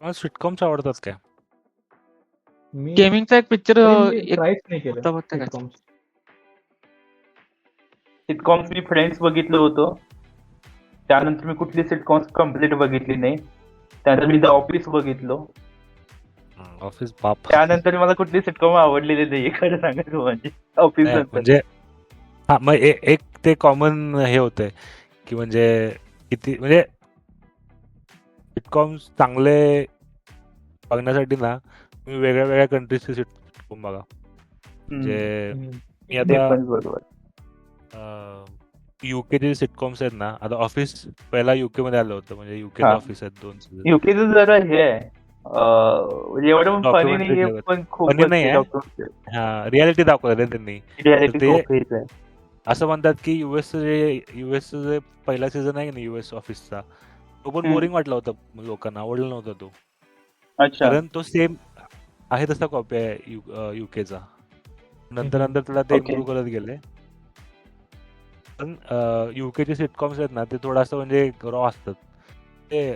मला सिटकॉम्स आवडतात काय? मी गेमिंगचा एक पिक्चर मी एक ट्रायच नाही केलं होता बघता का? सिटकॉम्स. सिटकॉम्स मी फ्रेंड्स बघितलं होतं. त्यानंतर मी कुठली सिटकॉम्स कम्प्लीट बघितली नाही. त्यानंतर मी द ऑफिस बघितलो. ऑफिस बाप. त्यानंतर मला कुठली सिटकॉम आवडलेली नाही खरं सांगायचं म्हणजे ऑफिस नाही, नंतर. म्हणजे हा मग एक ते कॉमन हे होतंय की म्हणजे किती म्हणजे सिटकॉम्स चांगले बघण्यासाठी ना तुम्ही वेगळ्या वेगळ्या कंट्रीजचे सिटकॉम बघा. म्हणजे मी ते आता पण बरोबर. युकेचे सिटकॉम्स आहेत ना, आता ऑफिस पहिला युके मध्ये आलं होतं, म्हणजे युकेचं हा. ऑफिस आहेत 2 सीझन. युकेचं जरा हे आहे म्हणजे एवढं पण फनी Documentary नाहीये level. पण Funny खूपच नाही ते आहे. डॉक्युमेंटरी हा, रियालिटी दाखवलं त्यांनी. रियालिटी तर ते खूप हेच आहे. असं म्हणतात की युएसचं जे पहिला सीझन आहे ना युएस ऑफिसचा, तो पण हम्म. बोरिंग वाटला होता लोकांना, आवडला नव्हता तो. अच्छा. कारण तो सेम आहे तसा कॉपी आहे युकेचा. नंतर नंतर त्याला ते Okay. इम्प्रूव्ह करत गेले. पण युकेचे सिटकॉम्स आहेत ना ते थोडंसं म्हणजे रॉ असतात. ते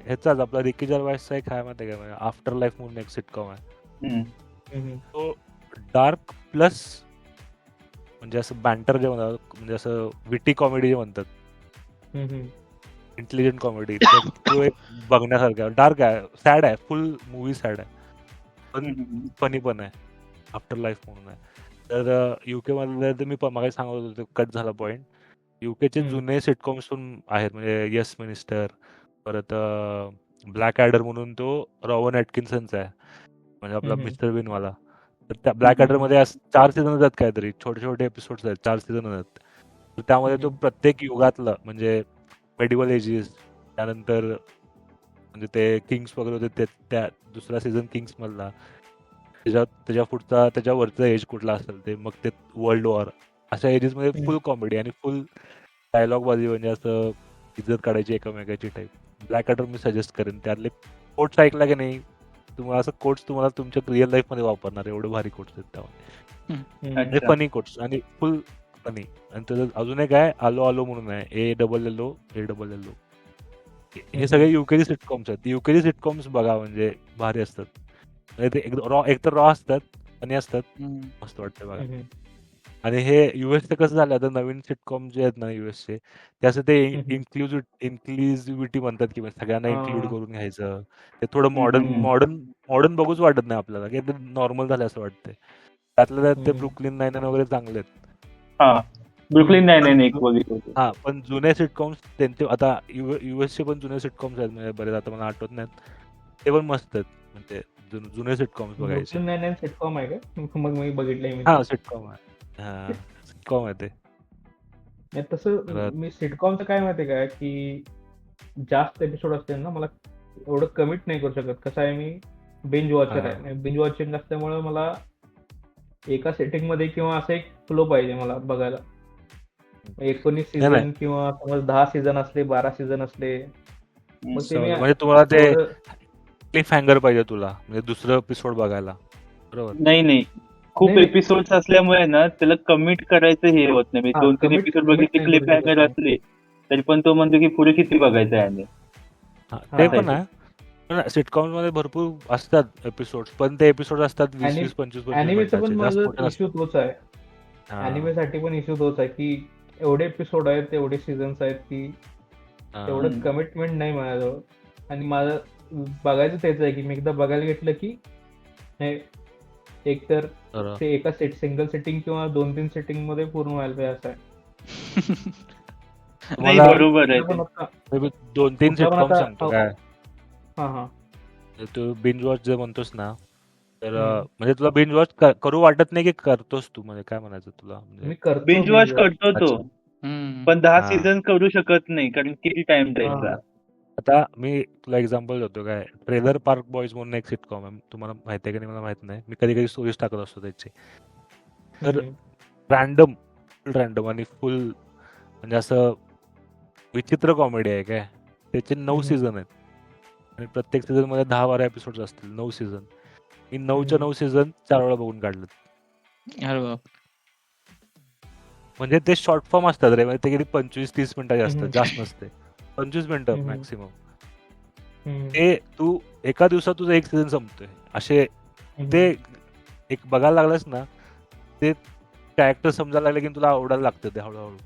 ह्याचाच आपला रिकी जर्वाइसचा एक आहे माहिती आहे का, आफ्टर लाईफ म्हणून एक सिटकॉम आहे. तो डार्क प्लस म्हणजे असं बँटर जे म्हणतात, म्हणजे असं विटी कॉमेडी जे म्हणतात, इंटेलिजंट कॉमेडी, तर तो एक बघण्यासारखा डार्क आहे, सॅड आहे, फुल मूवी सॅड आहे, पण फनी पण आहे. आफ्टर लाईफ म्हणून आहे. तर युके मधलं तर मी मागे सांगत होतो, कट झाला पॉईंट. युकेचे जुने सिटकॉम्स पण आहेत, म्हणजे येस मिनिस्टर, परत ब्लॅक ॲडर म्हणून तो रॉवन ॲटकिन्सनचा आहे, म्हणजे आपला मिस्टर बीनवाला. तर त्या ब्लॅक ॲडर मध्ये 4 सीझन आहेत काहीतरी, छोटे छोटे एपिसोड्स आहेत, 4 सीझन आहेत. तर त्यामध्ये तो प्रत्येक युगातलं म्हणजे मेडिवल एजेस, त्यानंतर म्हणजे ते किंग्स वगैरे होते त्या दुसरा सीझन किंग्स मधला, त्याच्या पुढचा त्याच्यावरचा एज कुठला असेल ते, मग ते वर्ल्ड वॉर, अशा एजेस मध्ये फुल कॉमेडी आणि फुल डायलॉग बाजी, म्हणजे असं इज्जत काढायची एकमेकाची टाईप. ब्लॅक ॲडर मी सजेस्ट करेन. त्यातले कोट्स ऐकला की नाही तुम्हाला, असं कोट्स तुम्हाला तुमच्या रिअल लाईफ मध्ये वापरणार, एवढे भारी कोट्स आहेत त्यामध्ये, फनी कोट्स आणि फुल फनी. आणि त्याचं अजून एक आहे आलो आलो म्हणून आहे, ALLO. हे सगळे युकेची सिटकॉम्स आहेत. युकेची सिटकॉम्स बघा, म्हणजे भारी असतात. म्हणजे ते एकतर रॉ असतात, फनी असतात, मस्त वाटतं बघा. आणि हे युएसचं कसं झालं, आता नवीन सिटकॉम जे आहेत ना युएसचे, ते असं ते इन्क्लुझिव्हिटी म्हणतात की सगळ्यांना इन्क्लूड करून घ्यायचं. ते थोडं मॉडर्न बघूच वाटत नाही आपल्याला, की ते नॉर्मल झालं असं वाटतंय. त्यातल्या त्यात ते ब्रुकलिन 99 वगैरे चांगले आहेत. हा, ब्रुकलिन 99 एक बघितलं होतं. हा, पण जुने सिटकॉम्स त्यांचे आता युएसचे पण जुने सिटकॉम्स आहेत, म्हणजे बरेच, आता मला आठवत नाहीत, ते पण मस्त आहेत. म्हणजे जुने सिटकॉम्स बघायचे. ब्रुकलिन 99 सिटकॉम आहे का? मग मी बघितलंय मी. हा, सिटकॉम आहे. हा, सिटकॉम आहे ते. तसं मी सिटकॉमचं काय माहितीये का, की जास्त एपिसोड असतील ना, मला एवढं कमिट नाही करू शकत. कसं आहे, मी बिंज वॉचर आहे. बिंज वॉचिंग असल्यामुळे मला एका सेटिंग मध्ये किंवा असं एक फ्लो पाहिजे मला बघायला. 19 सीझन किंवा समज 10 सीझन असले, 12 सीझन असले, मग ते मी म्हणजे तुम्हाला ते क्लिफ हँगर पाहिजे तुला, म्हणजे दुसरं एपिसोड बघायला, बरोबर? नाही, खूप एपिसोड्स असल्यामुळे ना त्याला कमिट करायचं हे होत नाही. 2-3 एपिसोड बघितले, क्लिफ हँगर असले तरी पण तो म्हणतो की पुढे किती बघायचं आहे. ते पण आहे, पण सिटकॉम मध्ये भरपूर असतात एपिसोड, पण ते एपिसोड असतात 20-25 अॅनिमेचा पण माझा मिनिटाचे. इश्यू तोच आहे. अॅनिमेसाठी पण इश्यू तोच आहे की एवढे एपिसोड आहेत, एवढे सीझन्स आहेत, की एवढं कमिटमेंट नाही माझ्याजवळ. आणि माझं बघायचं तेच आहे की मी एकदा बघायला घेतलं की एक तर ते एका सिंगल सेटिंग किंवा 2-3 सेटिंग मध्ये पूर्ण व्हायला पाहिजे, असं आहे. बरोबर आहे. 2-3 सिटकॉम सांगतो काय. हा, तू बिंज वॉच जे म्हणतोस ना, तर म्हणजे तुला बिंज वॉच करू वाटत नाही की करतोस तू, म्हणजे काय म्हणायचं तुला? म्हणजे बिंज वॉच करतो तो, पण 10 सीझन करू शकत नाही, कारण किती टाइम द्यायचा. आता मी तुला एक्झाम्पल देतो काय. ट्रेलर पार्क बॉयज म्हणून एक सिटकॉम आहे, तुम्हाला माहिती आहे की नाही मला माहित नाही, मी कधी कधी स्टोरीज टाकत असतो त्याची. तर रॅन्डम आणि फुल म्हणजे असं विचित्र कॉमेडी आहे काय. त्याचे 9 सीझन आहेत आणि प्रत्येक सीझन मध्ये 10-12 एपिसोड असतील. 9 सीझन, मी 9च्या 9 सीझन 4 वेळा बघून काढलं. म्हणजे ते शॉर्ट फॉर्म असतात रे, म्हणजे ते किती 25-30 मिनिटाचे असतात, जास्त नसते, 25 मिनिटं मॅक्सिमम. ते तू एका दिवसात तुझा एक सीझन संपतोय. असे ते एक बघायला लागलास ना, ते कॅरेक्टर समजायला लागले की तुला आवडायला लागतं ते हळूहळू.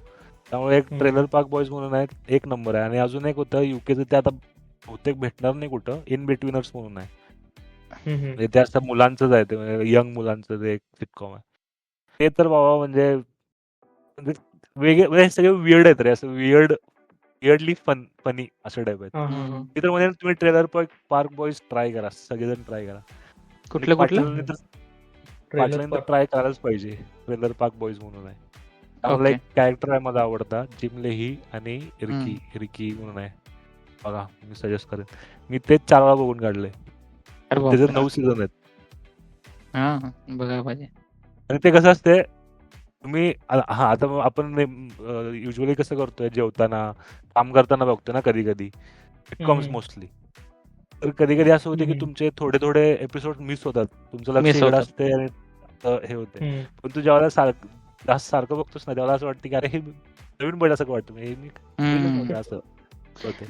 त्यामुळे एक ट्रेलर पार्क बॉयज म्हणून आहे, एक नंबर आहे. आणि अजून एक होतं युकेचं, ते आता बहुतेक भेटणार नाही कुठं, इन बिटवीनर्स म्हणून आहे. म्हणजे ते असं मुलांचंच आहे, ते म्हणजे यंग मुलांचं ते एक सिटकॉम आहे. ते तर बाबा म्हणजे वेगळे म्हणजे सगळे वियर्ड आहेत रे, असं वियर्डली फनी असं टाईप आहेत. मी तर म्हणजे तुम्ही ट्रेलर पार्क बॉयज ट्राय करा, सगळेजण ट्राय करा. कुठलं पाचल्यांनी तर ट्राय करायलाच पाहिजे. ट्रेलर पार्क बॉयज म्हणून आहे. त्यामधला एक कॅरेक्टर आहे माझा आवडता, जिम लेही आणि रिकी म्हणून आहे. बघा, मी सजेस्ट करेन. मी तेच 4 वेळा बघून काढले. त्याचे 9 सीझन आहेत. बघायला पाहिजे. आणि ते कसं असते, तुम्ही आता आपण युजली कसं करतोय, जेवताना, काम करताना बघतोय ना कधी कधी सिटकॉम्स मोस्टली. तर कधी कधी असं होते की तुमचे थोडे थोडे एपिसोड मिस होतात, तुमचं लक्ष इकडं असते आणि हे होते. पण तू ज्यावेळेला जास्त सारखं बघतोस ना, त्यावेळेला असं वाटतं की अरे हे नवीन बघ, असं वाटतं मी असं होते.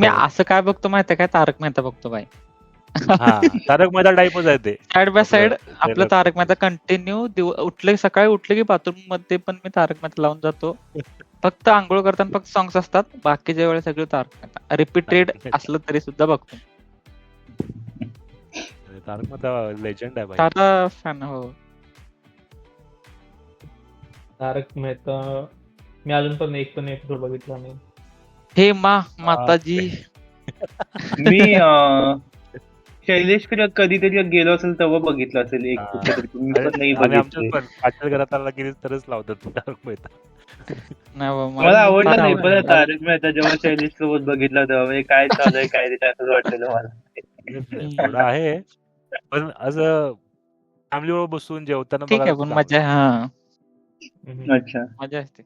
मी असं काय बघतो माहितीये काय, तारक मेहता बघतो बाई. तारक मेहता टाईपच आहे ते. साइड बाय साइड आपलं तारक मेहता कंटिन्यू. सकाळी उठले की बाथरूम मध्ये पण मी तारक मेहता लावून जातो. फक्त आंघोळ करताना फक्त सॉंग्स असतात, बाकीच्या वेळेस सगळं तारक मेहता रिपीटेड असलं तरी सुद्धा बघतो. तारक मेहता लेजंड आहे भाई. तारा फॅन. हो, तारक मेहता मी अजून पण एक पण एपिसोड बघितला नाही. हे माताजी. मी शैलेशकडे कधीतरी गेलो असेल तेव्हा बघितलं असेल एक कुठेतरी. मी पण नाही बघितलं. पाटील घरात आला की तरच लावतात तारक मेहता. मला आवडलं नाही, पण तारक मेहता जेव्हा शैलेश सोबत बघितला तेव्हा काय चालू आहे काय ते असं वाटलं मला. थोडं आहे, पण असं फॅमिली बरोबर बसून जेवताना ठीक आहे, पण मजा. अच्छा, मजा असते.